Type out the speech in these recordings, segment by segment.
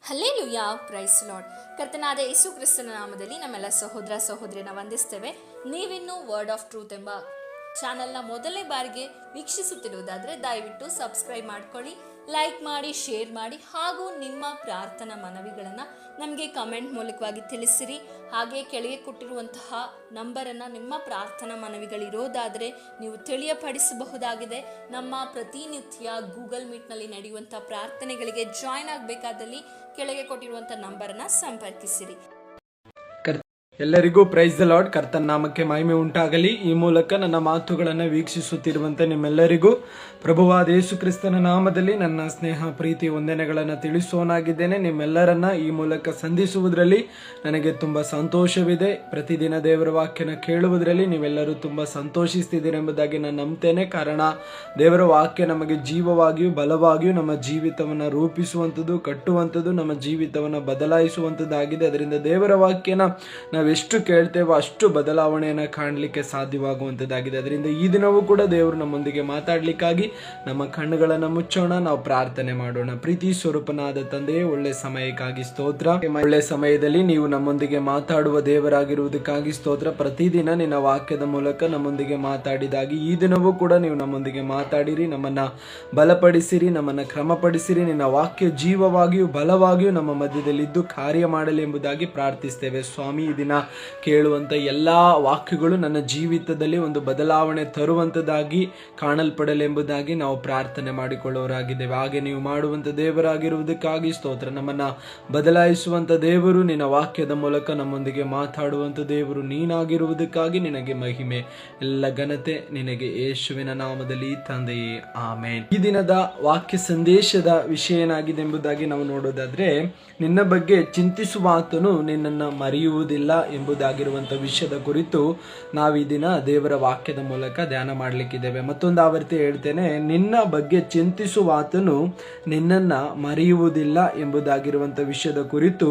Hallelujah, price lord. ಕರ್ತನಾದ ಯೇಸು ಕ್ರಿಸ್ತನ ನಾಮದಲ್ಲಿ ನಮ್ಮೆಲ್ಲ ಸಹೋದರ ಸಹೋದರಿಯನ್ನ ವಂದಿಸ್ತೇವೆ. ನೀವಿನ್ನೂ ವರ್ಡ್ ಆಫ್ ಟ್ರೂತ್ ಎಂಬ ಚಾನಲ್ನ ಮೊದಲನೇ ಬಾರಿಗೆ ವೀಕ್ಷಿಸುತ್ತಿರುವುದಾದರೆ ದಯವಿಟ್ಟು ಸಬ್ಸ್ಕ್ರೈಬ್ ಮಾಡ್ಕೊಳ್ಳಿ, ಲೈಕ್ ಮಾಡಿ, ಶೇರ್ ಮಾಡಿ, ಹಾಗೂ ನಿಮ್ಮ ಪ್ರಾರ್ಥನಾ ಮನವಿಗಳನ್ನು ನಮಗೆ ಕಮೆಂಟ್ ಮೂಲಕವಾಗಿ ತಿಳಿಸಿರಿ. ಹಾಗೆ ಕೆಳಗೆ ಕೊಟ್ಟಿರುವಂತಹ ನಂಬರನ್ನು ನಿಮ್ಮ ಪ್ರಾರ್ಥನಾ ಮನವಿಗಳಿರೋದಾದರೆ ನೀವು ತಿಳಿಯಪಡಿಸಬಹುದಾಗಿದೆ. ನಮ್ಮ ಪ್ರತಿನಿತ್ಯ ಗೂಗಲ್ ಮೀಟ್ನಲ್ಲಿ ನಡೆಯುವಂಥ ಪ್ರಾರ್ಥನೆಗಳಿಗೆ ಜಾಯ್ನ್ ಆಗಬೇಕಾದಲ್ಲಿ ಕೆಳಗೆ ಕೊಟ್ಟಿರುವಂಥ ನಂಬರನ್ನು ಸಂಪರ್ಕಿಸಿರಿ. ಎಲ್ಲರಿಗೂ ಪ್ರೈಸ್ ದ ಲಾರ್ಡ್. ಕರ್ತನ ನಾಮಕ್ಕೆ ಮಹಿಮೆ ಉಂಟಾಗಲಿ. ಈ ಮೂಲಕ ನನ್ನ ಮಾತುಗಳನ್ನು ವೀಕ್ಷಿಸುತ್ತಿರುವಂತೆ ನಿಮ್ಮೆಲ್ಲರಿಗೂ ಪ್ರಭುವಾದ ಯೇಸು ಕ್ರಿಸ್ತನ ನಾಮದಲ್ಲಿ ನನ್ನ ಸ್ನೇಹ ಪ್ರೀತಿ ವಂದನೆಗಳನ್ನು ತಿಳಿಸೋನಾಗಿದ್ದೇನೆ. ನಿಮ್ಮೆಲ್ಲರನ್ನ ಈ ಮೂಲಕ ಸಂಧಿಸುವುದರಲ್ಲಿ ನನಗೆ ತುಂಬ ಸಂತೋಷವಿದೆ. ಪ್ರತಿದಿನ ದೇವರ ವಾಕ್ಯನ ಕೇಳುವುದರಲ್ಲಿ ನೀವೆಲ್ಲರೂ ತುಂಬ ಸಂತೋಷಿಸ್ತಿದ್ದೀರಿ ಎಂಬುದಾಗಿ ನಾನು ನಂಬ್ತೇನೆ. ಕಾರಣ ದೇವರ ವಾಕ್ಯ ನಮಗೆ ಜೀವವಾಗಿಯೂ ಬಲವಾಗಿಯೂ ನಮ್ಮ ಜೀವಿತವನ್ನು ರೂಪಿಸುವಂಥದ್ದು, ಕಟ್ಟುವಂಥದ್ದು, ನಮ್ಮ ಜೀವಿತವನ್ನು ಬದಲಾಯಿಸುವಂಥದ್ದಾಗಿದೆ. ಅದರಿಂದ ದೇವರ ವಾಕ್ಯನ ನಾವೆಷ್ಟು ಕೇಳ್ತೇವೋ ಅಷ್ಟು ಬದಲಾವಣೆಯನ್ನು ಕಾಣಲಿಕ್ಕೆ ಸಾಧ್ಯವಾಗುವಂಥದ್ದಾಗಿದೆ. ಅದರಿಂದ ಈ ದಿನವೂ ಕೂಡ ದೇವರು ನಮ್ಮೊಂದಿಗೆ ಮಾತಾಡಲಿಕ್ಕಾಗಿ ನಮ್ಮ ಕಣ್ಣುಗಳನ್ನು ಮುಚ್ಚೋಣ, ನಾವು ಪ್ರಾರ್ಥನೆ ಮಾಡೋಣ. ಪ್ರೀತಿ ಸ್ವರೂಪನಾದ ತಂದೆಯೇ, ಒಳ್ಳೆ ಸಮಯಕ್ಕಾಗಿ ಸ್ತೋತ್ರ. ಒಳ್ಳೆ ಸಮಯದಲ್ಲಿ ನೀವು ನಮ್ಮೊಂದಿಗೆ ಮಾತಾಡುವ ದೇವರಾಗಿರುವುದಕ್ಕಾಗಿ ಸ್ತೋತ್ರ. ಪ್ರತಿದಿನ ನಿನ್ನ ವಾಕ್ಯದ ಮೂಲಕ ನಮ್ಮೊಂದಿಗೆ ಮಾತಾಡಿದಾಗಿ ಈ ದಿನವೂ ಕೂಡ ನೀವು ನಮ್ಮೊಂದಿಗೆ ಮಾತಾಡಿರಿ, ನಮ್ಮನ್ನ ಬಲಪಡಿಸಿರಿ, ನಮ್ಮನ್ನ ಕ್ರಮಪಡಿಸಿರಿ. ನಿನ್ನ ವಾಕ್ಯ ಜೀವವಾಗಿಯೂ ಬಲವಾಗಿಯೂ ನಮ್ಮ ಮಧ್ಯದಲ್ಲಿದ್ದು ಕಾರ್ಯ ಮಾಡಲಿ ಎಂಬುದಾಗಿ ಪ್ರಾರ್ಥಿಸ್ತೇವೆ. ಸ್ವಾಮಿ, ಈ ದಿನ ಕೇಳುವಂಥ ಎಲ್ಲ ವಾಕ್ಯಗಳು ನನ್ನ ಜೀವಿತದಲ್ಲಿ ಒಂದು ಬದಲಾವಣೆ ತರುವಂಥದ್ದಾಗಿ ಕಾಣಲ್ಪಡಲಿ ಎಂಬುದಾಗಿ ನಾವು ಪ್ರಾರ್ಥನೆ ಮಾಡಿಕೊಳ್ಳೋರಾಗಿದ್ದೇವೆ. ಹಾಗೆ ನೀವು ಮಾಡುವಂಥ ದೇವರಾಗಿರುವುದಕ್ಕಾಗಿ ಸ್ತೋತ್ರ. ನಮ್ಮನ್ನ ಬದಲಾಯಿಸುವಂಥ ದೇವರು, ನಿನ್ನ ವಾಕ್ಯದ ಮೂಲಕ ನಮ್ಮೊಂದಿಗೆ ಮಾತಾಡುವಂಥ ದೇವರು ನೀನಾಗಿರುವುದಕ್ಕಾಗಿ ನಿನಗೆ ಮಹಿಮೆ, ಎಲ್ಲ ಘನತೆ ನಿನಗೆ ಯೇಸುವಿನ ನಾಮದಲ್ಲಿ ತಂದೆಯೇ, ಆಮೇನ್. ಈ ದಿನದ ವಾಕ್ಯ ಸಂದೇಶದ ವಿಷಯ ಏನಾಗಿದೆ ಎಂಬುದಾಗಿ ನಾವು ನೋಡೋದಾದ್ರೆ, ನಿನ್ನ ಬಗ್ಗೆ ಚಿಂತಿಸುವ ಆತನು ನಿನ್ನನ್ನು ಮರೆಯುವುದಿಲ್ಲ ಎಂಬುದಾಗಿರುವಂಥ ವಿಷಯದ ಕುರಿತು ನಾವು ಈ ದಿನ ದೇವರ ವಾಕ್ಯದ ಮೂಲಕ ಧ್ಯಾನ ಮಾಡಲಿಕ್ಕಿದ್ದೇವೆ. ಮತ್ತೊಂದು ಆವರ್ತಿ ಹೇಳ್ತೇನೆ, ನಿನ್ನ ಬಗ್ಗೆ ಚಿಂತಿಸುವ ಆತನು ನಿನ್ನನ್ನ ಮರೆಯುವುದಿಲ್ಲ ಎಂಬುದಾಗಿರುವಂಥ ವಿಷಯದ ಕುರಿತು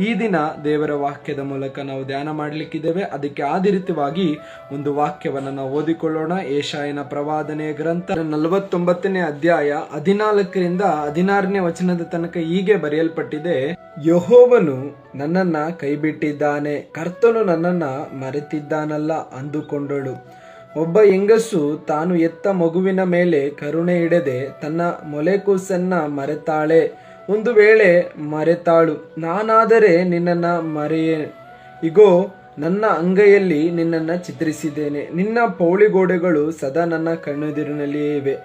ಈ ದಿನ ದೇವರ ವಾಕ್ಯದ ಮೂಲಕ ನಾವು ಧ್ಯಾನ ಮಾಡಲಿಕ್ಕಿದ್ದೇವೆ. ಅದಕ್ಕೆ ಆಧಾರಿತವಾಗಿ ಒಂದು ವಾಕ್ಯವನ್ನು ನಾವು ಓದಿಕೊಳ್ಳೋಣ. ಯೆಶಾಯನ ಪ್ರವಾದನೆಯ ಗ್ರಂಥ 49ನೇ ಅಧ್ಯಾಯ 14ರಿಂದ 16ನೇ ವಚನದ ತನಕ ಹೀಗೆ ಬರೆಯಲ್ಪಟ್ಟಿದೆ. ಯೆಹೋವನು ನನ್ನನ್ನ ಕೈಬಿಟ್ಟಿದ್ದಾನೆ, ಕರ್ತನು ನನ್ನನ್ನ ಮರೆತಿದ್ದಾನಲ್ಲ ಅಂದುಕೊಂಡಳು. ಒಬ್ಬ ಹೆಂಗಸು ತಾನು ಎತ್ತ ಮಗುವಿನ ಮೇಲೆ ಕರುಣೆ ಇಡದೆ ತನ್ನ ಮೊಲೆಕೂಸನ್ನ ಮರೆತಾಳೆ. ಒಂದು ವೇಳೆ ಮರೆತಾಳು, ನಾನಾದರೆ ನಿನ್ನನ್ನ ಮರೆಯೇ. ಇಗೋ, ನನ್ನ ಅಂಗೈಯಲ್ಲಿ ನಿನ್ನನ್ನು ಚಿತ್ರಿಸಿದ್ದೇನೆ, ನಿನ್ನ ಪೌಳಿಗೋಡೆಗಳು ಸದಾ ನನ್ನ ಕಣ್ಣೆದುರಿನಲ್ಲಿಯೇ ಇವೆ.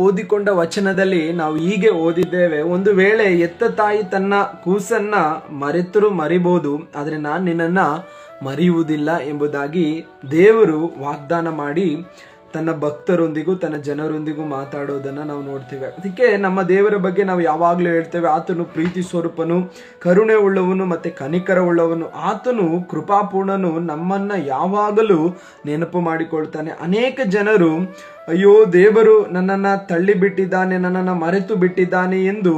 ಓದಿಕೊಂಡ ವಚನದಲ್ಲಿ ನಾವು ಹೀಗೆ ಓದಿದ್ದೇವೆ, ಒಂದು ವೇಳೆ ಎತ್ತ ತಾಯಿ ತನ್ನ ಕೂಸನ್ನ ಮರೆತರೂ ಮರಿಬಹುದು, ಆದರೆ ನಾನು ನಿನ್ನನ್ನ ಮರೆಯುವುದಿಲ್ಲ ಎಂಬುದಾಗಿ ದೇವರು ವಾಗ್ದಾನ ಮಾಡಿ ತನ್ನ ಭಕ್ತರೊಂದಿಗೂ ತನ್ನ ಜನರೊಂದಿಗೂ ಮಾತಾಡೋದನ್ನು ನಾವು ನೋಡ್ತೇವೆ. ಅದಕ್ಕೆ ನಮ್ಮ ದೇವರ ಬಗ್ಗೆ ನಾವು ಯಾವಾಗಲೂ ಹೇಳ್ತೇವೆ, ಆತನು ಪ್ರೀತಿ ಸ್ವರೂಪನು, ಕರುಣೆ ಉಳ್ಳವನು ಮತ್ತು ಕನಿಕರ ಉಳ್ಳವನು, ಆತನು ಕೃಪಾಪೂರ್ಣನು, ನಮ್ಮನ್ನ ಯಾವಾಗಲೂ ನೆನಪು ಮಾಡಿಕೊಳ್ತಾನೆ. ಅನೇಕ ಜನರು ಅಯ್ಯೋ ದೇವರು ನನ್ನನ್ನು ತಳ್ಳಿ ಬಿಟ್ಟಿದ್ದಾನೆ, ನನ್ನನ್ನು ಮರೆತು ಬಿಟ್ಟಿದ್ದಾನೆ ಎಂದು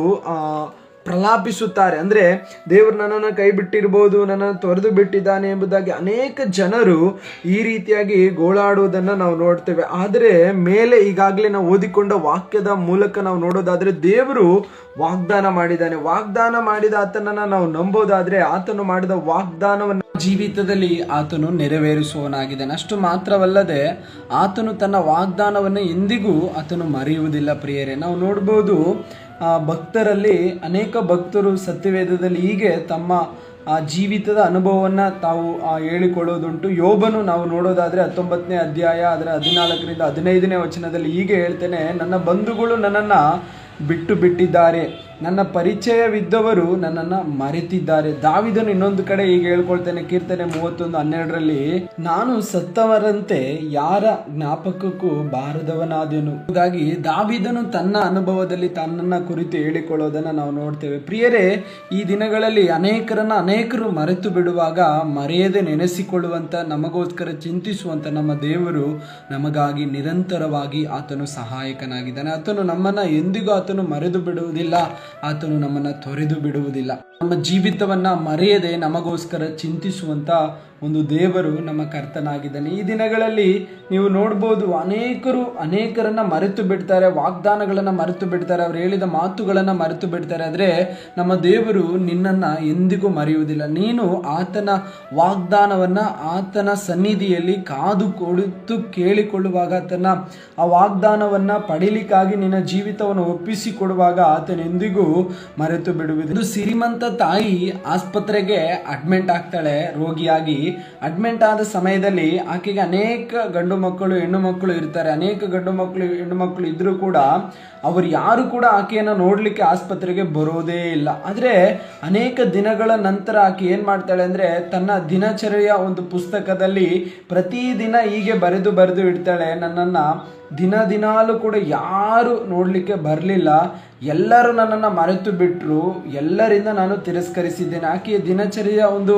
ಪ್ರಲಾಪಿಸುತ್ತಾರೆ. ಅಂದರೆ ದೇವರು ನನ್ನನ್ನು ಕೈ ಬಿಟ್ಟಿರ್ಬೋದು, ನನ್ನನ್ನು ತೊರೆದು ಬಿಟ್ಟಿದ್ದಾನೆ ಎಂಬುದಾಗಿ ಅನೇಕ ಜನರು ಈ ರೀತಿಯಾಗಿ ಗೋಳಾಡುವುದನ್ನು ನಾವು ನೋಡ್ತೇವೆ. ಆದರೆ ಮೇಲೆ ಈಗಾಗಲೇ ನಾವು ಓದಿಕೊಂಡ ವಾಕ್ಯದ ಮೂಲಕ ನಾವು ನೋಡೋದಾದ್ರೆ, ದೇವರು ವಾಗ್ದಾನ ಮಾಡಿದ್ದಾನೆ. ವಾಗ್ದಾನ ಮಾಡಿದ ಆತನನ್ನು ನಾವು ನಂಬೋದಾದ್ರೆ, ಆತನು ಮಾಡಿದ ವಾಗ್ದಾನವನ್ನು ಜೀವಿತದಲ್ಲಿ ಆತನು ನೆರವೇರಿಸುವವನಾಗಿದ್ದಾನೆ. ಅಷ್ಟು ಮಾತ್ರವಲ್ಲದೆ ಆತನು ತನ್ನ ವಾಗ್ದಾನವನ್ನು ಎಂದಿಗೂ ಆತನು ಮರೆಯುವುದಿಲ್ಲ. ಪ್ರಿಯರೇ, ನಾವು ನೋಡ್ಬೋದು ಭಕ್ತರಲ್ಲಿ ಅನೇಕ ಭಕ್ತರು ಸತ್ಯವೇದದಲ್ಲಿ ಹೀಗೆ ತಮ್ಮ ಜೀವಿತದ ಅನುಭವವನ್ನು ತಾವು ಹೇಳಿಕೊಳ್ಳೋದುಂಟು. ಯೋಬನು ನಾವು ನೋಡೋದಾದರೆ 19ನೇ ಅಧ್ಯಾಯ ಅದರ 14ರಿಂದ 15ನೇ ವಚನದಲ್ಲಿ ಹೀಗೆ ಹೇಳ್ತೇನೆ, ನನ್ನ ಬಂಧುಗಳು ನನ್ನನ್ನು ಬಿಟ್ಟು ಬಿಟ್ಟಿದ್ದಾರೆ, ನನ್ನ ಪರಿಚಯವಿದ್ದವರು ನನ್ನನ್ನು ಮರೆತಿದ್ದಾರೆ. ದಾವಿದನು ಇನ್ನೊಂದು ಕಡೆ ಹೀಗೆ ಹೇಳ್ಕೊಳ್ತೇನೆ, ಕೀರ್ತನೆ 31:12ರಲ್ಲಿ, ನಾನು ಸತ್ತವರಂತೆ ಯಾರ ಜ್ಞಾಪಕಕ್ಕೂ ಬಾರದವನಾದೆನು. ಹಾಗಾಗಿ ದಾವಿದನು ತನ್ನ ಅನುಭವದಲ್ಲಿ ತನ್ನನ್ನ ಕುರಿತು ಹೇಳಿಕೊಳ್ಳೋದನ್ನು ನಾವು ನೋಡ್ತೇವೆ. ಪ್ರಿಯರೇ, ಈ ದಿನಗಳಲ್ಲಿ ಅನೇಕರು ಮರೆತು ಬಿಡುವಾಗ ಮರೆಯದೆ ನೆನೆಸಿಕೊಳ್ಳುವಂತ, ನಮಗೋಸ್ಕರ ಚಿಂತಿಸುವಂತ ನಮ್ಮ ದೇವರು ನಮಗಾಗಿ ನಿರಂತರವಾಗಿ ಆತನು ಸಹಾಯಕನಾಗಿದ್ದಾನೆ. ಆತನು ನಮ್ಮನ್ನ ಎಂದಿಗೂ ಆತನು ಮರೆತು ಬಿಡುವುದಿಲ್ಲ, ಆತನು ನಮ್ಮನ್ನು ತೊರೆದು ಬಿಡುವುದಿಲ್ಲ. ನಮ್ಮ ಜೀವಿತವನ್ನ ಮರೆಯದೆ ನಮಗೋಸ್ಕರ ಚಿಂತಿಸುವಂತ ಒಂದು ದೇವರು ನಮ್ಮ ಕರ್ತನಾಗಿದ್ದಾನೆ. ಈ ದಿನಗಳಲ್ಲಿ ನೀವು ನೋಡ್ಬೋದು, ಅನೇಕರನ್ನ ಮರೆತು ಬಿಡ್ತಾರೆ, ವಾಗ್ದಾನಗಳನ್ನು ಮರೆತು ಬಿಡ್ತಾರೆ, ಅವ್ರು ಹೇಳಿದ ಮಾತುಗಳನ್ನು ಮರೆತು ಬಿಡ್ತಾರೆ. ಆದರೆ ನಮ್ಮ ದೇವರು ನಿನ್ನನ್ನು ಎಂದಿಗೂ ಮರೆಯುವುದಿಲ್ಲ. ನೀನು ಆತನ ವಾಗ್ದಾನವನ್ನು ಆತನ ಸನ್ನಿಧಿಯಲ್ಲಿ ಕಾದು ಕೊಡುತ್ತು ಕೇಳಿಕೊಳ್ಳುವಾಗ, ಆ ವಾಗ್ದಾನವನ್ನು ಪಡೀಲಿಕ್ಕಾಗಿ ನಿನ್ನ ಜೀವಿತವನ್ನು ಒಪ್ಪಿಸಿಕೊಡುವಾಗ ಆತನ ಎಂದಿಗೂ ಮರೆತು ಬಿಡುವುದು. ಶ್ರೀಮಂತ ತಾಯಿ ಆಸ್ಪತ್ರೆಗೆ ಅಡ್ಮಿಂಟ್ ಆಗ್ತಾಳೆ. ರೋಗಿಯಾಗಿ ಅಡ್ಮಿಂಟ್ ಆದ ಸಮಯದಲ್ಲಿ ಆಕೆಗೆ ಅನೇಕ ಗಂಡು ಮಕ್ಕಳು ಹೆಣ್ಣು ಮಕ್ಕಳು ಇರ್ತಾರೆ. ಅನೇಕ ಗಂಡು ಮಕ್ಕಳು ಹೆಣ್ಣು ಮಕ್ಕಳು ಇದ್ರೂ ಕೂಡ ಅವರು ಯಾರು ಕೂಡ ಆಕೆಯನ್ನು ನೋಡ್ಲಿಕ್ಕೆ ಆಸ್ಪತ್ರೆಗೆ ಬರೋದೇ ಇಲ್ಲ. ಆದರೆ ಅನೇಕ ದಿನಗಳ ನಂತರ ಆಕೆ ಏನ್ ಮಾಡ್ತಾಳೆ ಅಂದ್ರೆ, ತನ್ನ ದಿನಚರಿಯ ಒಂದು ಪುಸ್ತಕದಲ್ಲಿ ಪ್ರತಿದಿನ ಹೀಗೆ ಬರೆದು ಇಡ್ತಾಳೆ, ನನ್ನನ್ನು ದಿನಾಲೂ ಕೂಡ ಯಾರು ನೋಡ್ಲಿಕ್ಕೆ ಬರಲಿಲ್ಲ, ಎಲ್ಲರೂ ನನ್ನನ್ನು ಮರೆತು ಬಿಟ್ಟರು, ಎಲ್ಲರಿಂದ ನಾನು ತಿರಸ್ಕರಿಸಿದ್ದೇನೆ. ಆಕೆಯ ದಿನಚರಿಯ ಒಂದು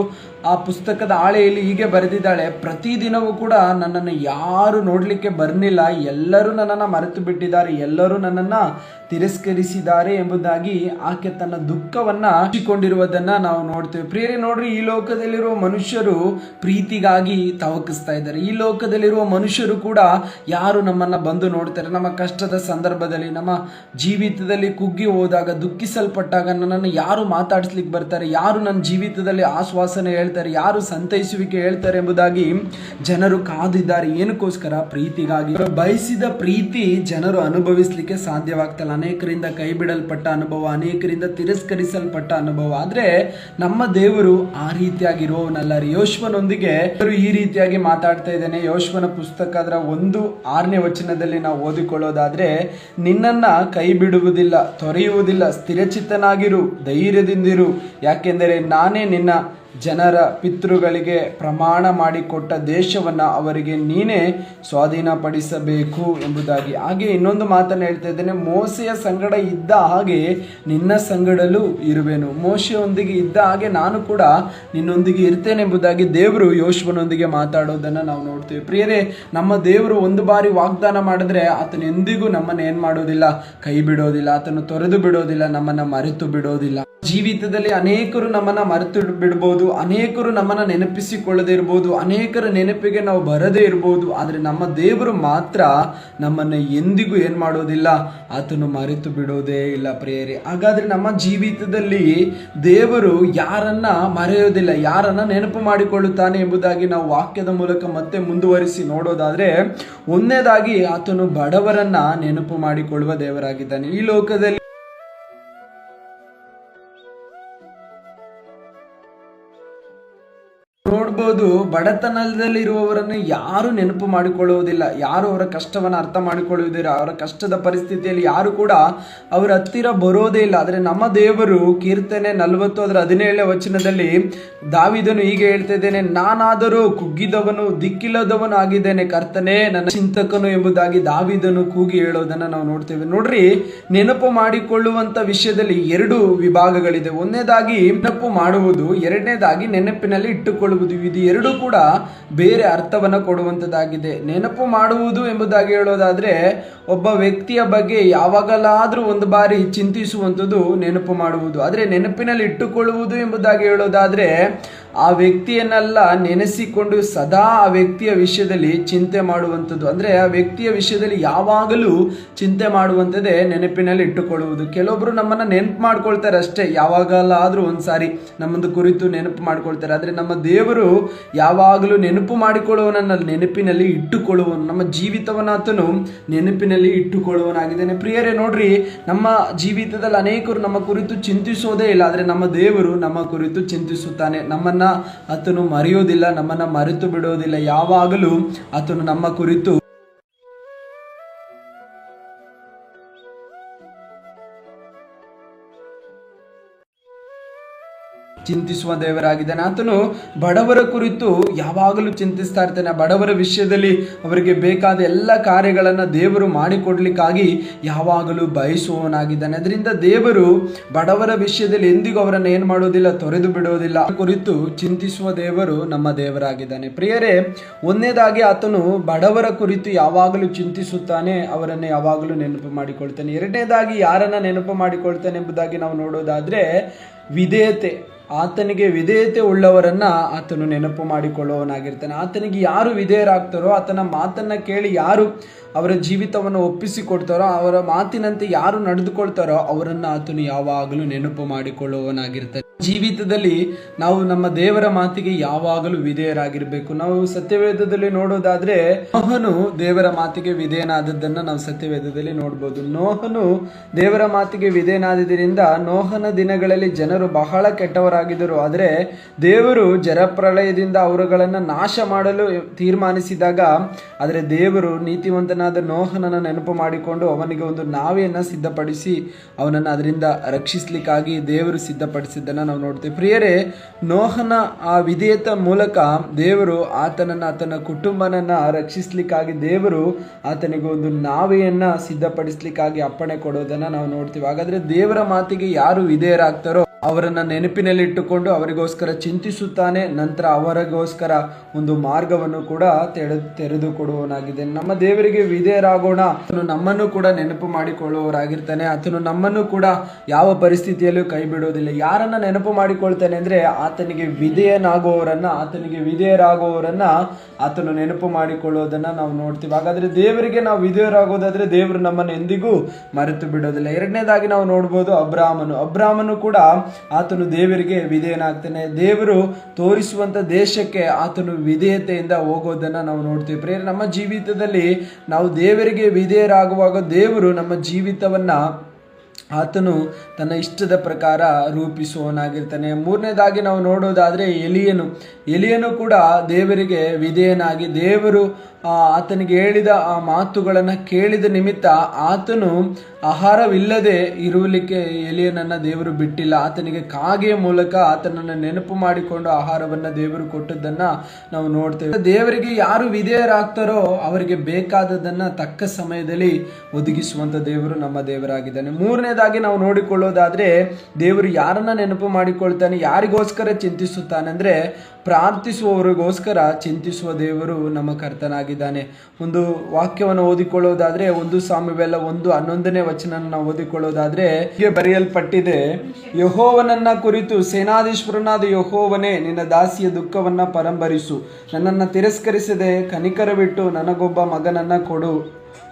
ಆ ಪುಸ್ತಕದ ಹಾಳೆಯಲ್ಲಿ ಹೀಗೆ ಬರೆದಿದ್ದಾಳೆ, ಪ್ರತಿದಿನವೂ ಕೂಡ ನನ್ನನ್ನು ಯಾರು ನೋಡ್ಲಿಕ್ಕೆ ಬರ್ಲಿಲ್ಲ, ಎಲ್ಲರೂ ನನ್ನನ್ನು ಮರೆತು ಬಿಟ್ಟಿದ್ದಾರೆ, ಎಲ್ಲರೂ ನನ್ನನ್ನು ತಿರಸ್ಕರಿಸಿದ್ದಾರೆ ಎಂಬುದಾಗಿ ಆಕೆ ತನ್ನ ದುಃಖವನ್ನ ಹಂಚಿಕೊಂಡಿರುವುದನ್ನ ನಾವು ನೋಡ್ತೇವೆ. ಪ್ರಿಯರೇ, ನೋಡ್ರಿ, ಈ ಲೋಕದಲ್ಲಿರುವ ಮನುಷ್ಯರು ಪ್ರೀತಿಗಾಗಿ ತವಕಿಸ್ತಾ ಇದ್ದಾರೆ. ಈ ಲೋಕದಲ್ಲಿರುವ ಮನುಷ್ಯರು ಕೂಡ ಯಾರು ನಮ್ಮನ್ನ ಬಂದು ನೋಡ್ತಾರೆ, ನಮ್ಮ ಕಷ್ಟದ ಸಂದರ್ಭದಲ್ಲಿ, ನಮ್ಮ ಜೀವಿತದಲ್ಲಿ ಕುಗ್ಗಿ ಹೋದಾಗ, ದುಃಖಿಸಲ್ಪಟ್ಟಾಗ ನನ್ನನ್ನು ಯಾರು ಮಾತಾಡಿಸ್ಲಿಕ್ಕೆ ಬರ್ತಾರೆ, ಯಾರು ನನ್ನ ಜೀವಿತದಲ್ಲಿ ಆಶ್ವಾಸನೆ ಹೇಳ್ತಾರೆ, ಯಾರು ಸಂತೈಸುವಿಕೆ ಹೇಳ್ತಾರೆ ಎಂಬುದಾಗಿ ಜನರು ಕಾದಿದ್ದಾರೆ. ಏನಕ್ಕೋಸ್ಕರ? ಪ್ರೀತಿಗಾಗಿ. ಬಯಸಿದ ಪ್ರೀತಿ ಜನರು ಅನುಭವಿಸ್ಲಿಕ್ಕೆ ಸಾಧ್ಯವಾಗ್ತಲ್ಲ. ಅನೇಕರಿಂದ ಕೈ ಬಿಡಲ್ಪಟ್ಟ ಅನುಭವ, ಅನೇಕರಿಂದ ತಿರಸ್ಕರಿಸಲ್ಪಟ್ಟ ಅನುಭವ. ಆದ್ರೆ ನಮ್ಮ ದೇವರು ಆ ರೀತಿಯಾಗಿರೋನಲ್ಲ. ಯೋಶ್ವನೊಂದಿಗೆ ಈ ರೀತಿಯಾಗಿ ಮಾತಾಡ್ತಾ ಇದ್ದೇನೆ. ಯೋಶ್ವನ ಪುಸ್ತಕ ಅದರ 1:6 ವಚನದಲ್ಲಿ ನಾವು ಓದಿಕೊಳ್ಳೋದಾದ್ರೆ, ನಿನ್ನನ್ನ ಕೈ ಬಿಡುವುದಿಲ್ಲ, ತೊರೆಯುವುದಿಲ್ಲ, ಸ್ಥಿರಚಿತ್ತನಾಗಿರು, ಧೈರ್ಯದಿಂದಿರು, ಯಾಕೆಂದರೆ ನಾನೇ ನಿನ್ನ ಜನರ ಪಿತೃಗಳಿಗೆ ಪ್ರಮಾಣ ಮಾಡಿಕೊಟ್ಟ ದೇಶವನ್ನ ಅವರಿಗೆ ನೀನೇ ಸ್ವಾಧೀನಪಡಿಸಬೇಕು ಎಂಬುದಾಗಿ. ಹಾಗೆ ಇನ್ನೊಂದು ಮಾತನ್ನು ಹೇಳ್ತಾ ಇದ್ದೇನೆ, ಮೋಸೆಯ ಸಂಗಡ ಇದ್ದ ಹಾಗೆ ನಿನ್ನ ಸಂಗಡಲೂ ಇರುವೆನು. ಮೋಶೆಯೊಂದಿಗೆ ಇದ್ದ ಹಾಗೆ ನಾನು ಕೂಡ ನಿನ್ನೊಂದಿಗೆ ಇರ್ತೇನೆ ಎಂಬುದಾಗಿ ದೇವರು ಯೋಶ್ವನೊಂದಿಗೆ ಮಾತಾಡೋದನ್ನ ನಾವು ನೋಡ್ತೀವಿ. ಪ್ರಿಯರೇ, ನಮ್ಮ ದೇವರು ಒಂದು ಬಾರಿ ವಾಗ್ದಾನ ಮಾಡಿದ್ರೆ ಆತನು ಎಂದಿಗೂ ನಮ್ಮನ್ನು ಏನ್ ಮಾಡೋದಿಲ್ಲ, ಕೈ ಬಿಡೋದಿಲ್ಲ, ಆತನು ತೊರೆದು ಬಿಡೋದಿಲ್ಲ, ನಮ್ಮನ್ನ ಮರೆತು ಬಿಡೋದಿಲ್ಲ. ಜೀವಿತದಲ್ಲಿ ಅನೇಕರು ನಮ್ಮನ್ನ ಮರೆತು ಬಿಡಬಹುದು, ಅನೇಕರು ನಮ್ಮನ್ನ ನೆನಪಿಸಿಕೊಳ್ಳದೆ ಇರಬಹುದು, ಅನೇಕರ ನೆನಪಿಗೆ ನಾವು ಬರದೇ ಇರಬಹುದು. ಆದ್ರೆ ನಮ್ಮ ದೇವರು ಮಾತ್ರ ನಮ್ಮನ್ನ ಎಂದಿಗೂ ಏನ್ ಮಾಡೋದಿಲ್ಲ, ಆತನು ಮರೆತು ಬಿಡೋದೇ ಇಲ್ಲ. ಪ್ರಿಯರೇ, ಹಾಗಾದ್ರೆ ನಮ್ಮ ಜೀವಿತದಲ್ಲಿ ದೇವರು ಯಾರನ್ನ ಮರೆಯೋದಿಲ್ಲ, ಯಾರನ್ನ ನೆನಪು ಮಾಡಿಕೊಳ್ಳುತ್ತಾನೆ ಎಂಬುದಾಗಿ ನಾವು ವಾಕ್ಯದ ಮೂಲಕ ಮತ್ತೆ ಮುಂದುವರಿಸಿ ನೋಡೋದಾದ್ರೆ, ಒಂದನೇದಾಗಿ ಆತನು ಬಡವರನ್ನ ನೆನಪು ಮಾಡಿಕೊಳ್ಳುವ ದೇವರಾಗಿದ್ದಾನೆ. ಈ ಲೋಕದಲ್ಲಿ ನೋಡ್ಬೋದು, ಬಡತನದಲ್ಲಿರುವವರನ್ನು ಯಾರು ನೆನಪು ಮಾಡಿಕೊಳ್ಳುವುದಿಲ್ಲ, ಯಾರು ಅವರ ಕಷ್ಟವನ್ನು ಅರ್ಥ ಮಾಡಿಕೊಳ್ಳುವುದಿಲ್ಲ, ಅವರ ಕಷ್ಟದ ಪರಿಸ್ಥಿತಿಯಲ್ಲಿ ಯಾರು ಕೂಡ ಅವರ ಹತ್ತಿರ ಬರೋದೇ ಇಲ್ಲ. ಆದರೆ ನಮ್ಮ ದೇವರು ಕೀರ್ತನೆ 40:17 ವಚನದಲ್ಲಿ ದಾವೀದನು ಹೀಗೆ ಹೇಳ್ತಾ ಇದ್ದೇನೆ, ನಾನಾದರೂ ಕುಗ್ಗಿದವನು ದಿಕ್ಕಿಲ್ಲದವನು ಆಗಿದ್ದೇನೆ, ಕರ್ತನೇ ನನ್ನ ಚಿಂತಕನು ಎಂಬುದಾಗಿ ದಾವೀದನು ಕೂಗಿ ಹೇಳೋದನ್ನ ನಾವು ನೋಡ್ತೇವೆ. ನೋಡ್ರಿ, ನೆನಪು ಮಾಡಿಕೊಳ್ಳುವಂತ ವಿಷಯದಲ್ಲಿ 2 ವಿಭಾಗಗಳಿದೆ. ಒಂದನೇದಾಗಿ ನೆನಪು ಮಾಡುವುದು, ಎರಡನೇದಾಗಿ ನೆನಪಿನಲ್ಲಿ ಇಟ್ಟುಕೊಳ್ಳುವುದು. ಇದು ಎರಡೂ ಕೂಡ ಬೇರೆ ಅರ್ಥವನ್ನ ಕೊಡುವಂತದ್ದಾಗಿದೆ. ನೆನಪು ಮಾಡುವುದು ಎಂಬುದಾಗಿ ಹೇಳೋದಾದ್ರೆ, ಒಬ್ಬ ವ್ಯಕ್ತಿಯ ಬಗ್ಗೆ ಯಾವಾಗಲಾದ್ರೂ ಒಂದು ಬಾರಿ ಚಿಂತಿಸುವಂಥದ್ದು ನೆನಪು ಮಾಡುವುದು. ಆದ್ರೆ ನೆನಪಿನಲ್ಲಿ ಇಟ್ಟುಕೊಳ್ಳುವುದು ಎಂಬುದಾಗಿ ಹೇಳೋದಾದ್ರೆ, ಆ ವ್ಯಕ್ತಿಯನ್ನೆಲ್ಲ ನೆನೆಸಿಕೊಂಡು ಸದಾ ಆ ವ್ಯಕ್ತಿಯ ವಿಷಯದಲ್ಲಿ ಚಿಂತೆ ಮಾಡುವಂಥದ್ದು. ಅಂದ್ರೆ ಆ ವ್ಯಕ್ತಿಯ ವಿಷಯದಲ್ಲಿ ಯಾವಾಗಲೂ ಚಿಂತೆ ಮಾಡುವಂಥದ್ದೇ ನೆನಪಿನಲ್ಲಿ ಇಟ್ಟುಕೊಳ್ಳುವುದು. ಕೆಲವೊಬ್ರು ನಮ್ಮನ್ನ ನೆನಪು ಮಾಡ್ಕೊಳ್ತಾರೆ ಅಷ್ಟೇ, ಯಾವಾಗಲಾದ್ರೂ ಒಂದ್ಸಾರಿ ನಮ್ಮದು ಕುರಿತು ನೆನಪು ಮಾಡ್ಕೊಳ್ತಾರೆ. ಆದ್ರೆ ನಮ್ಮ ದೇವರು ಯಾವಾಗಲೂ ನೆನಪು ಮಾಡಿಕೊಳ್ಳುವವನನ್ನ ನೆನಪಿನಲ್ಲಿ ಇಟ್ಟುಕೊಳ್ಳುವನು. ನಮ್ಮ ಜೀವಿತವನ್ನ ಆತನು ನೆನಪಿನಲ್ಲಿ ಇಟ್ಟುಕೊಳ್ಳುವನಾಗಿದ್ದಾನೆ. ಪ್ರಿಯರೇ, ನೋಡ್ರಿ, ನಮ್ಮ ಜೀವಿತದಲ್ಲಿ ಅನೇಕರು ನಮ್ಮ ಕುರಿತು ಚಿಂತಿಸೋದೇ ಇಲ್ಲ, ಆದ್ರೆ ನಮ್ಮ ದೇವರು ನಮ್ಮ ಕುರಿತು ಚಿಂತಿಸುತ್ತಾನೆ. ನಮ್ಮನ್ನ ಆತನು ಮರೆಯೋದಿಲ್ಲ, ನಮ್ಮನ್ನ ಮರೆತು ಬಿಡೋದಿಲ್ಲ. ಯಾವಾಗಲೂ ಆತನು ನಮ್ಮ ಕುರಿತು ಚಿಂತಿಸುವ ದೇವರಾಗಿದ್ದಾನೆ. ಆತನು ಬಡವರ ಕುರಿತು ಯಾವಾಗಲೂ ಚಿಂತಿಸ್ತಾ ಇರ್ತಾನೆ. ಬಡವರ ವಿಷಯದಲ್ಲಿ ಅವರಿಗೆ ಬೇಕಾದ ಎಲ್ಲ ಕಾರ್ಯಗಳನ್ನು ದೇವರು ಮಾಡಿಕೊಡ್ಲಿಕ್ಕಾಗಿ ಯಾವಾಗಲೂ ಬಯಸುವವನಾಗಿದ್ದಾನೆ. ಅದರಿಂದ ದೇವರು ಬಡವರ ವಿಷಯದಲ್ಲಿ ಎಂದಿಗೂ ಅವರನ್ನು ಏನ್ ಮಾಡೋದಿಲ್ಲ, ತೊರೆದು ಬಿಡೋದಿಲ್ಲ. ಕುರಿತು ಚಿಂತಿಸುವ ದೇವರು ನಮ್ಮ ದೇವರಾಗಿದ್ದಾನೆ. ಪ್ರಿಯರೇ, ಒಂದನೇದಾಗಿ ಆತನು ಬಡವರ ಕುರಿತು ಯಾವಾಗಲೂ ಚಿಂತಿಸುತ್ತಾನೆ, ಅವರನ್ನು ಯಾವಾಗಲೂ ನೆನಪು ಮಾಡಿಕೊಳ್ತಾನೆ. ಎರಡನೇದಾಗಿ ಯಾರನ್ನ ನೆನಪು ಮಾಡಿಕೊಳ್ತಾನೆ ಎಂಬುದಾಗಿ ನಾವು ನೋಡೋದಾದ್ರೆ, ವಿಧೇಯತೆ. ಆತನಿಗೆ ವಿಧೇಯತೆ ಉಳ್ಳವರನ್ನ ಆತನು ನೆನಪು ಮಾಡಿಕೊಳ್ಳುವವನಾಗಿರ್ತಾನೆ. ಆತನಿಗೆ ಯಾರು ವಿಧೇಯರಾಗ್ತಾರೋ, ಆತನ ಮಾತನ್ನ ಕೇಳಿ ಯಾರು ಅವರ ಜೀವಿತವನ್ನು ಒಪ್ಪಿಸಿಕೊಡ್ತಾರೋ, ಅವರ ಮಾತಿನಂತೆ ಯಾರು ನಡೆದುಕೊಳ್ತಾರೋ ಅವರನ್ನ ಆತನು ಯಾವಾಗಲೂ ನೆನಪು ಮಾಡಿಕೊಳ್ಳುವವನಾಗಿರ್ತಾನೆ. ಜೀವಿತದಲ್ಲಿ ನಾವು ನಮ್ಮ ದೇವರ ಮಾತಿಗೆ ಯಾವಾಗಲೂ ವಿಧೇಯರಾಗಿರ್ಬೇಕು. ನಾವು ಸತ್ಯವೇದದಲ್ಲಿ ನೋಡೋದಾದ್ರೆ ನೋಹನು ದೇವರ ಮಾತಿಗೆ ವಿಧೇಯನಾದದ್ದನ್ನ ನಾವು ಸತ್ಯವೇದದಲ್ಲಿ ನೋಡ್ಬೋದು. ನೋಹನು ದೇವರ ಮಾತಿಗೆ ವಿಧೇಯನಾದ್ದರಿಂದ ನೋಹನ ದಿನಗಳಲ್ಲಿ ಜನರು ಬಹಳ ಕೆಟ್ಟವರಾಗಿದ್ದರು. ಆದರೆ ದೇವರು ಜಲಪ್ರಳಯದಿಂದ ಅವರುಗಳನ್ನ ನಾಶ ಮಾಡಲು ತೀರ್ಮಾನಿಸಿದಾಗ, ಆದರೆ ದೇವರು ನೀತಿವಂತನಾದ ನೋಹನನ್ನ ನೆನಪು ಮಾಡಿಕೊಂಡು ಅವನಿಗೆ ಒಂದು ನಾವೆಯನ್ನ ಸಿದ್ಧಪಡಿಸಿ ಅವನನ್ನು ಅದರಿಂದ ರಕ್ಷಿಸ್ಲಿಕ್ಕಾಗಿ ದೇವರು ಸಿದ್ಧಪಡಿಸಿದ್ದನ್ನ ನಾವು ನೋಡ್ತೇವೆ. ಪ್ರಿಯರೇ, ನೋಹನ ಆ ವಿಧೇಯತೆ ಮೂಲಕ ದೇವರು ಆತನ ಕುಟುಂಬನನ್ನ ರಕ್ಷಿಸ್ಲಿಕ್ಕಾಗಿ ದೇವರು ಆತನಿಗೆ ಒಂದು ನಾವೆಯನ್ನ ಸಿದ್ಧಪಡಿಸ್ಲಿಕ್ಕಾಗಿ ಅಪ್ಪಣೆ ಕೊಡೋದನ್ನ ನಾವು ನೋಡ್ತೀವಿ. ಹಾಗಾದ್ರೆ ದೇವರ ಮಾತಿಗೆ ಯಾರು ವಿಧೇಯರಾಗ್ತಾರೋ ಅವರನ್ನ ನೆನಪಿನಲ್ಲಿಟ್ಟುಕೊಂಡು ಅವರಿಗೋಸ್ಕರ ಚಿಂತಿಸುತ್ತಾನೆ. ನಂತರ ಅವರಿಗೋಸ್ಕರ ಒಂದು ಮಾರ್ಗವನ್ನು ಕೂಡ ತೆರೆದು ಕೊಡುವವನಾಗಿದೆ. ನಮ್ಮ ದೇವರಿಗೆ ವಿಧೇಯರಾಗೋಣ. ಆತನು ನಮ್ಮನ್ನು ಕೂಡ ನೆನಪು ಮಾಡಿಕೊಳ್ಳುವವರಾಗಿರ್ತಾನೆ. ಆತನು ನಮ್ಮನ್ನು ಕೂಡ ಯಾವ ಪರಿಸ್ಥಿತಿಯಲ್ಲೂ ಕೈ ಬಿಡೋದಿಲ್ಲ. ಯಾರನ್ನ ನೆನಪು ಮಾಡಿಕೊಳ್ತಾನೆ ಅಂದ್ರೆ ಆತನಿಗೆ ವಿಧೇಯರಾಗುವವರನ್ನ ಆತನು ನೆನಪು ಮಾಡಿಕೊಳ್ಳೋದನ್ನ ನಾವು ನೋಡ್ತೀವಿ. ಹಾಗಾದ್ರೆ ದೇವರಿಗೆ ನಾವು ವಿಧೇಯರಾಗೋದಾದ್ರೆ ದೇವರು ನಮ್ಮನ್ನು ಎಂದಿಗೂ ಮರೆತು ಬಿಡೋದಿಲ್ಲ. ಎರಡನೇದಾಗಿ ನಾವು ನೋಡ್ಬೋದು ಅಬ್ರಾಮನು ಕೂಡ ಆತನು ದೇವರಿಗೆ ವಿಧೇಯನಾಗ್ತಾನೆ. ದೇವರು ತೋರಿಸುವಂತ ದೇಶಕ್ಕೆ ಆತನು ವಿಧೇಯತೆಯಿಂದ ಹೋಗೋದನ್ನ ನಾವು ನೋಡ್ತೀವಿ. ಪ್ರಿಯರೇ, ನಮ್ಮ ಜೀವಿತದಲ್ಲಿ ನಾವು ದೇವರಿಗೆ ವಿಧೇಯರಾಗುವಾಗ ದೇವರು ನಮ್ಮ ಜೀವಿತವನ್ನ ಆತನು ತನ್ನ ಇಷ್ಟದ ಪ್ರಕಾರ ರೂಪಿಸುವವನಾಗಿರ್ತಾನೆ. ಮೂರನೇದಾಗಿ ನಾವು ನೋಡೋದಾದ್ರೆ ಎಲಿಯನು ಕೂಡ ದೇವರಿಗೆ ವಿಧೇಯನಾಗಿ ದೇವರು ಆತನಿಗೆ ಹೇಳಿದ ಆ ಮಾತುಗಳನ್ನು ಕೇಳಿದ ನಿಮಿತ್ತ ಆತನು ಆಹಾರವಿಲ್ಲದೆ ಇರುವಲಿಕ್ಕೆ ಎಲಿಯನನ್ನ ದೇವರು ಬಿಟ್ಟಿಲ್ಲ. ಆತನಿಗೆ ಕಾಗೆಯ ಮೂಲಕ ಆತನನ್ನು ನೆನಪು ಮಾಡಿಕೊಂಡು ಆಹಾರವನ್ನ ದೇವರು ಕೊಟ್ಟದ್ದನ್ನ ನಾವು ನೋಡ್ತೇವೆ. ದೇವರಿಗೆ ಯಾರು ವಿಧೇಯರಾಗ್ತಾರೋ ಅವರಿಗೆ ಬೇಕಾದದನ್ನ ತಕ್ಕ ಸಮಯದಲ್ಲಿ ಒದಗಿಸುವಂತ ದೇವರು ನಮ್ಮ ದೇವರಾಗಿದ್ದಾನೆ. ಮೂರನೇದಾಗಿ ನಾವು ನೋಡಿಕೊಳ್ಳೋದಾದ್ರೆ ದೇವರು ಯಾರನ್ನ ನೆನಪು ಮಾಡಿಕೊಳ್ತಾನೆ, ಯಾರಿಗೋಸ್ಕರ ಚಿಂತಿಸುತ್ತಾನೆ ಅಂದ್ರೆ ಪ್ರಾರ್ಥಿಸುವವರಿಗೋಸ್ಕರ ಚಿಂತಿಸುವ ದೇವರು ನಮ್ಮ ಕರ್ತನಾಗಿದ್ದಾನೆ. ಒಂದು ವಾಕ್ಯವನ್ನು ಓದಿಕೊಳ್ಳೋದಾದ್ರೆ 1 ಸಾಮುವೇಲ 1:11 ವಚನ ನಾವು ಓದಿಕೊಳ್ಳೋದಾದ್ರೆ ಹೀಗೆ ಬರೆಯಲ್ಪಟ್ಟಿದೆ, ಯೆಹೋವನನ್ನ ಕುರಿತು ಸೇನಾಧೀಶ್ವರನಾದ ಯೆಹೋವನೇ, ನಿನ್ನ ದಾಸಿಯ ದುಃಖವನ್ನ ಪರಂಬರಿಸು, ನನ್ನನ್ನು ತಿರಸ್ಕರಿಸದೆ ಕನಿಕರವಿಟ್ಟು ನನಗೊಬ್ಬ ಮಗನನ್ನ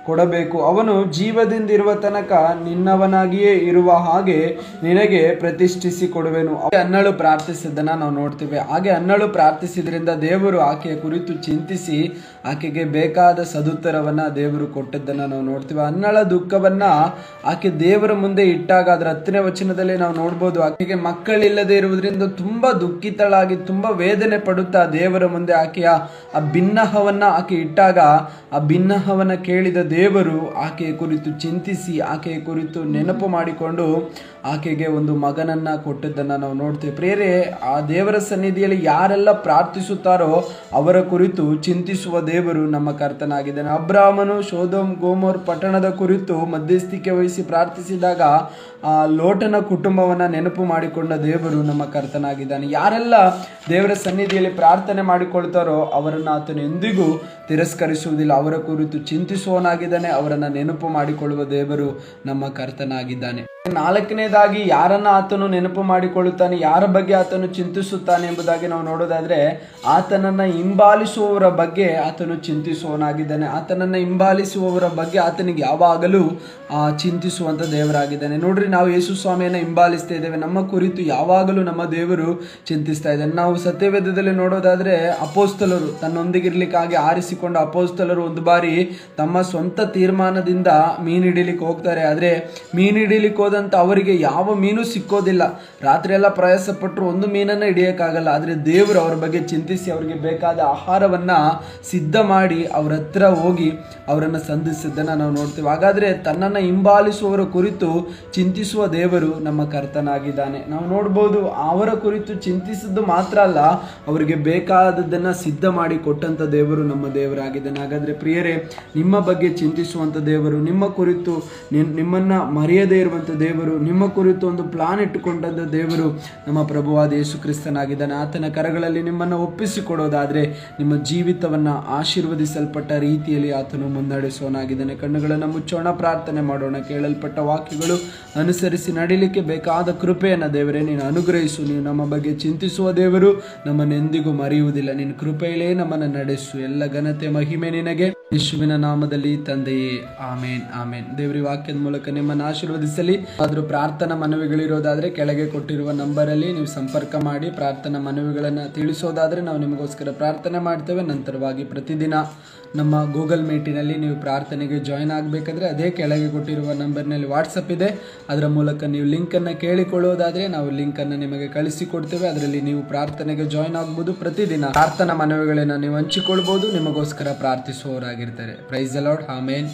ಕೊಡಬೇಕು. ಅವನು ಜೀವದಿಂದಿರುವ ತನಕ ನಿನ್ನವನಾಗಿಯೇ ಇರುವ ಹಾಗೆ ನಿನಗೆ ಪ್ರತಿಷ್ಠಿಸಿ ಕೊಡುವೆನು. ಅನ್ನಳು ಪ್ರಾರ್ಥಿಸಿದ್ದನ್ನ ನಾವು ನೋಡ್ತೇವೆ. ಹಾಗೆ ಅನ್ನಳು ಪ್ರಾರ್ಥಿಸಿದ್ರಿಂದ ದೇವರು ಆಕೆಯ ಕುರಿತು ಚಿಂತಿಸಿ ಆಕೆಗೆ ಬೇಕಾದ ಸದುತ್ತರವನ್ನ ದೇವರು ಕೊಟ್ಟದ್ದನ್ನ ನಾವು ನೋಡ್ತೀವಿ. ಅನ್ನಳ ದುಃಖವನ್ನ ಆಕೆ ದೇವರ ಮುಂದೆ ಇಟ್ಟಾಗ ಅದರ 10ನೇ ವಚನದಲ್ಲಿ ನಾವು ನೋಡ್ಬೋದು, ಆಕೆಗೆ ಮಕ್ಕಳಿಲ್ಲದೆ ಇರುವುದರಿಂದ ತುಂಬಾ ದುಃಖಿತಳಾಗಿ ತುಂಬಾ ವೇದನೆ ಪಡುತ್ತಾ ದೇವರ ಮುಂದೆ ಆಕೆಯ ಆ ಭಿನ್ನಹವನ್ನ ಆಕೆ ಇಟ್ಟಾಗ ಆ ಭಿನ್ನಹವನ್ನ ಕೇಳಿದ ದೇವರು ಆಕೆಯ ಕುರಿತು ಚಿಂತಿಸಿ ಆಕೆಯ ಕುರಿತು ನೆನಪು ಮಾಡಿಕೊಂಡು ಆಕೆಗೆ ಒಂದು ಮಗನನ್ನ ಕೊಟ್ಟದ್ದನ್ನ ನಾವು ನೋಡ್ತೇವೆ. ಪ್ರಿಯರೇ, ಆ ದೇವರ ಸನ್ನಿಧಿಯಲ್ಲಿ ಯಾರೆಲ್ಲ ಪ್ರಾರ್ಥಿಸುತ್ತಾರೋ ಅವರ ಕುರಿತು ಚಿಂತಿಸುವ ದೇವರು ನಮ್ಮ ಕರ್ತನಾಗಿದ್ದಾನೆ. ಅಬ್ರಾಮನು ಸೊದೋಮ್ ಗೊಮೋರ್ ಪಟ್ಟಣದ ಕುರಿತು ಮಧ್ಯಸ್ಥಿಕೆ ವಹಿಸಿ ಪ್ರಾರ್ಥಿಸಿದಾಗ ಆ ಲೋಟನ ಕುಟುಂಬವನ್ನ ನೆನಪು ಮಾಡಿಕೊಂಡ ದೇವರು ನಮ್ಮ ಕರ್ತನಾಗಿದ್ದಾನೆ. ಯಾರೆಲ್ಲ ದೇವರ ಸನ್ನಿಧಿಯಲ್ಲಿ ಪ್ರಾರ್ಥನೆ ಮಾಡಿಕೊಳ್ತಾರೋ ಅವರನ್ನ ಆತನು ಎಂದಿಗೂ ತಿರಸ್ಕರಿಸುವುದಿಲ್ಲ. ಅವರ ಕುರಿತು ಚಿಂತಿಸುವವನಾಗಿದ್ದಾನೆ. ಅವರನ್ನ ನೆನಪು ಮಾಡಿಕೊಳ್ಳುವ ದೇವರು ನಮ್ಮ ಕರ್ತನಾಗಿದ್ದಾನೆ. 4ನೇದಾಗಿ ಯಾರನ್ನ ಆತನು ನೆನಪು ಮಾಡಿಕೊಳ್ಳುತ್ತಾನೆ, ಯಾರ ಬಗ್ಗೆ ಆತನು ಚಿಂತಿಸುತ್ತಾನೆ ಎಂಬುದಾಗಿ ನಾವು ನೋಡೋದಾದ್ರೆ ಆತನನ್ನ ಹಿಂಬಾಲಿಸುವವರ ಬಗ್ಗೆ ಆತನು ಚಿಂತಿಸುವವನಾಗಿದ್ದಾನೆ. ಆತನನ್ನ ಹಿಂಬಾಲಿಸುವವರ ಬಗ್ಗೆ ಆತನಿಗೆ ಯಾವಾಗಲೂ ಚಿಂತಿಸುವಂತ ದೇವರಾಗಿದ್ದಾನೆ. ನೋಡ್ರಿ, ನಾವು ಯೇಸು ಸ್ವಾಮಿಯನ್ನ ಹಿಂಬಾಲಿಸ್ತಾ ಇದ್ದೇವೆ, ನಮ್ಮ ಕುರಿತು ಯಾವಾಗಲೂ ನಮ್ಮ ದೇವರು ಚಿಂತಿಸ್ತಾ ಇದ್ದಾನೆ. ನಾವು ಸತ್ಯವೇದದಲ್ಲಿ ನೋಡೋದಾದ್ರೆ ಅಪೋಸ್ತಲರು ತನ್ನೊಂದಿಗಿರ್ಲಿಕ್ಕಾಗಿ ಆರಿಸಿಕೊಂಡ ಅಪೋಸ್ತಲರು ಒಂದು ಬಾರಿ ತಮ್ಮ ಸ್ವಂತ ತೀರ್ಮಾನದಿಂದ ಮೀನು ಹಿಡಿಲಿಕ್ಕೆ ಹೋಗ್ತಾರೆ. ಆದ್ರೆ ಮೀನು ಹಿಡಿಲಿಕ್ಕೆ ಹೋದಂತ ಅವರಿಗೆ ಯಾವ ಮೀನು ಸಿಕ್ಕೋದಿಲ್ಲ. ರಾತ್ರಿ ಎಲ್ಲ ಪ್ರಯಾಸ ಪಟ್ಟರು ಒಂದು ಮೀನನ್ನ ಹಿಡಿಯಕ್ಕಾಗಲ್ಲ. ಆದ್ರೆ ದೇವರು ಅವರ ಬಗ್ಗೆ ಚಿಂತಿಸಿ ಅವರಿಗೆ ಬೇಕಾದ ಆಹಾರವನ್ನ ಸಿದ್ಧ ಮಾಡಿ ಅವರ ಹತ್ರ ಹೋಗಿ ಅವರನ್ನ ಸಂಧಿಸಿದ್ದನ್ನ ನಾವು ನೋಡ್ತೇವೆ. ಹಾಗಾದ್ರೆ ತನ್ನನ್ನ ಹಿಂಬಾಲಿಸುವವರ ಕುರಿತು ಚಿಂತಿಸುವ ದೇವರು ನಮ್ಮ ಕರ್ತನಾಗಿದ್ದಾನೆ. ನಾವು ನೋಡ್ಬೋದು, ಅವರ ಕುರಿತು ಚಿಂತಿಸಿದ್ದು ಮಾತ್ರ ಅಲ್ಲ, ಅವರಿಗೆ ಬೇಕಾದದ್ದನ್ನ ಸಿದ್ಧ ಮಾಡಿ ಕೊಟ್ಟಂತ ದೇವರು ನಮ್ಮ ದೇವರಾಗಿದ್ದಾನೆ. ಹಾಗಾದ್ರೆ ಪ್ರಿಯರೇ, ನಿಮ್ಮ ಬಗ್ಗೆ ಚಿಂತಿಸುವಂತ ದೇವರು, ನಿಮ್ಮ ಕುರಿತು ನಿಮ್ಮನ್ನ ಮರೆಯದೇ ಇರುವಂತ ದೇವರು, ನಿಮ್ಮ ಕುರಿತು ಒಂದು ಪ್ಲಾನ್ ಇಟ್ಟುಕೊಂಡಂಥ ದೇವರು ನಮ್ಮ ಪ್ರಭುವಾದ ಯೇಸು ಕ್ರಿಸ್ತನಾಗಿದ್ದಾನೆ. ಆತನ ಕರಗಳಲ್ಲಿ ನಿಮ್ಮನ್ನು ಒಪ್ಪಿಸಿಕೊಡೋದಾದರೆ ನಿಮ್ಮ ಜೀವಿತವನ್ನು ಆಶೀರ್ವದಿಸಲ್ಪಟ್ಟ ರೀತಿಯಲ್ಲಿ ಆತನು ಮುನ್ನಡೆಸೋನಾಗಿದ್ದಾನೆ. ಕಣ್ಣುಗಳನ್ನು ಮುಚ್ಚೋಣ, ಪ್ರಾರ್ಥನೆ ಮಾಡೋಣ. ಕೇಳಲ್ಪಟ್ಟ ವಾಕ್ಯಗಳು ಅನುಸರಿಸಿ ನಡಿಲಿಕ್ಕೆ ಬೇಕಾದ ಕೃಪೆಯನ್ನು ದೇವರೇ ನೀನು ಅನುಗ್ರಹಿಸು. ನೀವು ನಮ್ಮ ಬಗ್ಗೆ ಚಿಂತಿಸುವ ದೇವರು, ನಮ್ಮನ್ನು ಎಂದಿಗೂ ಮರೆಯುವುದಿಲ್ಲ. ನಿನ್ನ ಕೃಪೆಯಲ್ಲೇ ನಮ್ಮನ್ನು ನಡೆಸು. ಎಲ್ಲ ಘನತೆ ಮಹಿಮೆ ನಿನಗೆ, ಯೇಸುವಿನ ನಾಮದಲ್ಲಿ ತಂದೆಯೇ, ಆಮೇನ್ ಆಮೇನ್. ದೇವರ ವಾಕ್ಯದ ಮೂಲಕ ನಿಮ್ಮನ್ನು ಆಶೀರ್ವದಿಸಲಿ. ಆದರೂ ಪ್ರಾರ್ಥನಾ ಮನವಿಗಳಿರೋದಾದರೆ ಕೆಳಗೆ ಕೊಟ್ಟಿರುವ ನಂಬರಲ್ಲಿ ನೀವು ಸಂಪರ್ಕ ಮಾಡಿ ಪ್ರಾರ್ಥನಾ ಮನವಿಗಳನ್ನು ತಿಳಿಸೋದಾದರೆ ನಾವು ನಿಮಗೋಸ್ಕರ ಪ್ರಾರ್ಥನೆ ಮಾಡ್ತೇವೆ. ನಂತರವಾಗಿ ಪ್ರತಿದಿನ ನಮ್ಮ ಗೂಗಲ್ ಮೀಟಿನಲ್ಲಿ ನೀವು ಪ್ರಾರ್ಥನೆಗೆ ಜಾಯ್ನ್ ಆಗಬೇಕಾದ್ರೆ ಅದೇ ಕೆಳಗೆ ಕೊಟ್ಟಿರುವ ನಂಬರ್ನಲ್ಲಿ ವಾಟ್ಸಪ್ ಇದೆ, ಅದರ ಮೂಲಕ ನೀವು ಲಿಂಕನ್ನು ಕೇಳಿಕೊಳ್ಳೋದಾದರೆ ನಾವು ಲಿಂಕನ್ನು ನಿಮಗೆ ಕಳಿಸಿಕೊಡ್ತೇವೆ. ಅದರಲ್ಲಿ ನೀವು ಪ್ರಾರ್ಥನೆಗೆ ಜಾಯ್ನ್ ಆಗ್ಬೋದು. ಪ್ರತಿದಿನ ಪ್ರಾರ್ಥನಾ ಮನವಿಗಳನ್ನು ನೀವು ಹಂಚಿಕೊಳ್ಬೋದು, ನಿಮಗೋಸ್ಕರ ಪ್ರಾರ್ಥಿಸುವವರಾಗಿರ್ತಾರೆ. Praise the Lord. ಆಮೇನ್.